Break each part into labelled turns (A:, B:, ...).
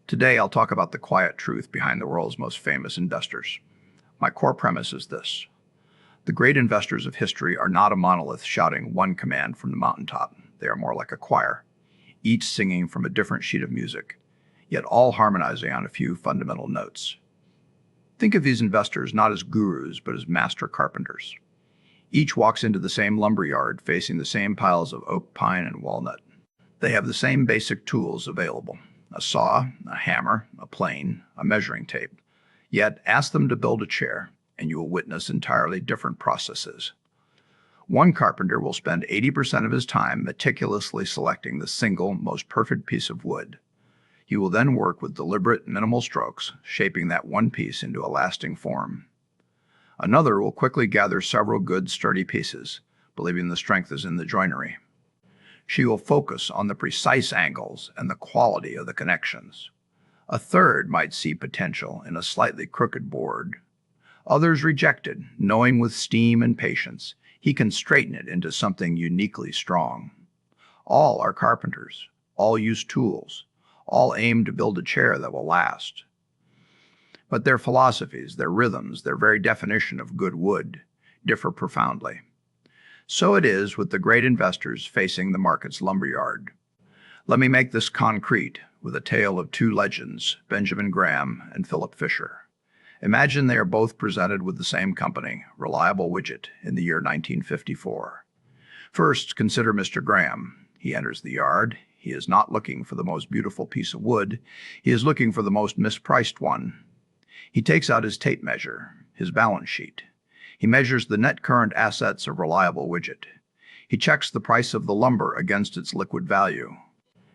A: Today, I'll talk about the quiet truth behind the world's most famous investors. My core premise is this. The great investors of history are not a monolith shouting one command from the mountaintop. They are more like a choir, each singing from a different sheet of music, yet all harmonizing on a few fundamental notes. Think of these investors not as gurus, but as master carpenters. Each walks into the same lumber yard facing the same piles of oak, pine, and walnut. They have the same basic tools available: a saw, a hammer, a plane, a measuring tape. Yet ask them to build a chair, and you will witness entirely different processes. One carpenter will spend 80% of his time meticulously selecting the single, most perfect piece of wood. He will then work with deliberate, minimal strokes, shaping that one piece into a lasting form. Another will quickly gather several good, sturdy pieces, believing the strength is in the joinery. She will focus on the precise angles and the quality of the connections. A third might see potential in a slightly crooked board. Others reject it, knowing with steam and patience he can straighten it into something uniquely strong. All are carpenters, all use tools, all aim to build a chair that will last. But their philosophies, their rhythms, their very definition of good wood differ profoundly. So it is with the great investors facing the market's lumberyard. Let me make this concrete with a tale of two legends, Benjamin Graham and Philip Fisher. Imagine they are both presented with the same company, Reliable Widget, in the year 1954. First, consider Mr. Graham. He enters the yard. He is not looking for the most beautiful piece of wood. He is looking for the most mispriced one. He takes out his tape measure, his balance sheet. He measures the net current assets of Reliable Widget. He checks the price of the lumber against its liquid value.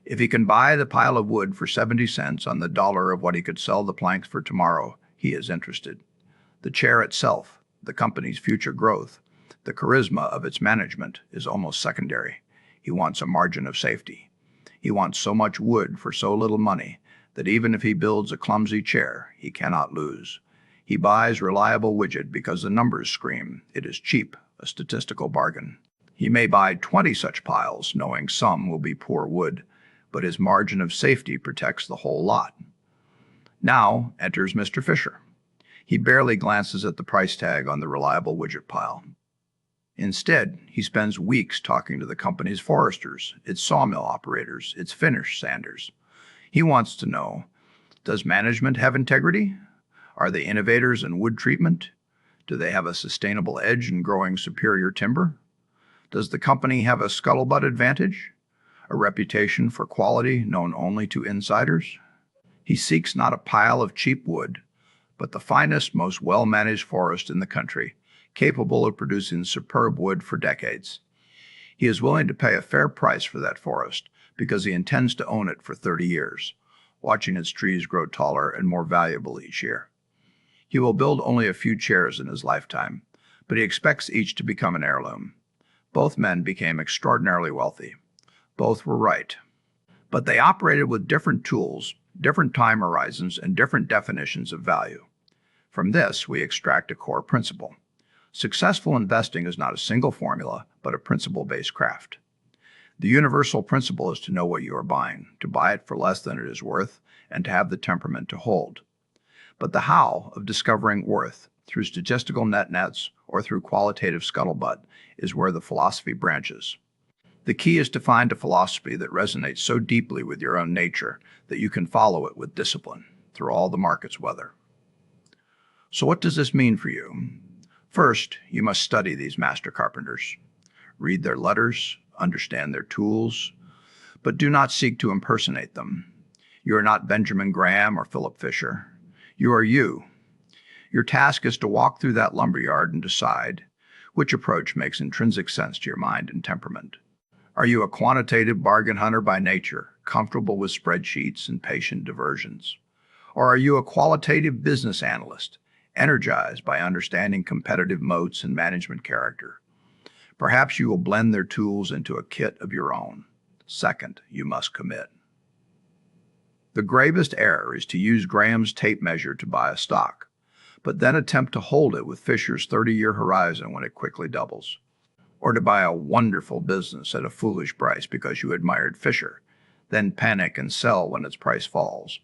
A: If he can buy the pile of wood for 70 cents on the dollar of what he could sell the planks for tomorrow, he is interested. The chair itself, the company's future growth, the charisma of its management is almost secondary. He wants a margin of safety. He wants so much wood for so little money that even if he builds a clumsy chair, he cannot lose. He buys Reliable Widget because the numbers scream it is cheap, a statistical bargain. He may buy 20 such piles, knowing some will be poor wood, but his margin of safety protects the whole lot. Now enters Mr. Fisher. He barely glances at the price tag on the Reliable Widget pile. Instead, he spends weeks talking to the company's foresters, its sawmill operators, its finish sanders. He wants to know, does management have integrity? Are they innovators in wood treatment? Do they have a sustainable edge in growing superior timber? Does the company have a scuttlebutt advantage? A reputation for quality known only to insiders? He seeks not a pile of cheap wood, but the finest, most well-managed forest in the country, capable of producing superb wood for decades. He is willing to pay a fair price for that forest because he intends to own it for 30 years, watching its trees grow taller and more valuable each year. He will build only a few chairs in his lifetime, but he expects each to become an heirloom. Both men became extraordinarily wealthy. Both were right. But they operated with different tools, different time horizons, and different definitions of value. From this, we extract a core principle. Successful investing is not a single formula, but a principle-based craft. The universal principle is to know what you are buying, to buy it for less than it is worth, and to have the temperament to hold. But the how of discovering worth, through statistical net-nets or through qualitative scuttlebutt, is where the philosophy branches. The key is to find a philosophy that resonates so deeply with your own nature that you can follow it with discipline through all the market's weather. So what does this mean for you? First, you must study these master carpenters. Read their letters, understand their tools, but do not seek to impersonate them. You are not Benjamin Graham or Philip Fisher. You are you. Your task is to walk through that lumberyard and decide which approach makes intrinsic sense to your mind and temperament. Are you a quantitative bargain hunter by nature, comfortable with spreadsheets and patient diversions? Or are you a qualitative business analyst, energized by understanding competitive moats and management character? Perhaps you will blend their tools into a kit of your own. Second, you must commit. The gravest error is to use Graham's tape measure to buy a stock, but then attempt to hold it with Fisher's 30-year horizon when it quickly doubles. Or to buy a wonderful business at a foolish price because you admired Fisher, then panic and sell when its price falls,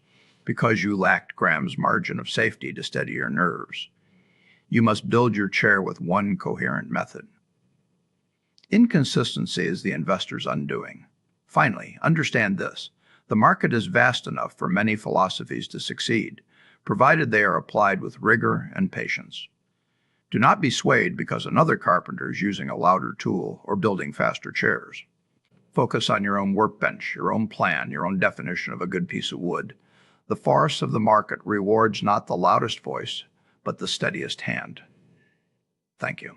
A: because you lacked Graham's margin of safety to steady your nerves. You must build your chair with one coherent method. Inconsistency is the investor's undoing. Finally, understand this. The market is vast enough for many philosophies to succeed, provided they are applied with rigor and patience. Do not be swayed because another carpenter is using a louder tool or building faster chairs. Focus on your own workbench, your own plan, your own definition of a good piece of wood. The force of the market rewards not the loudest voice, but the steadiest hand. Thank you.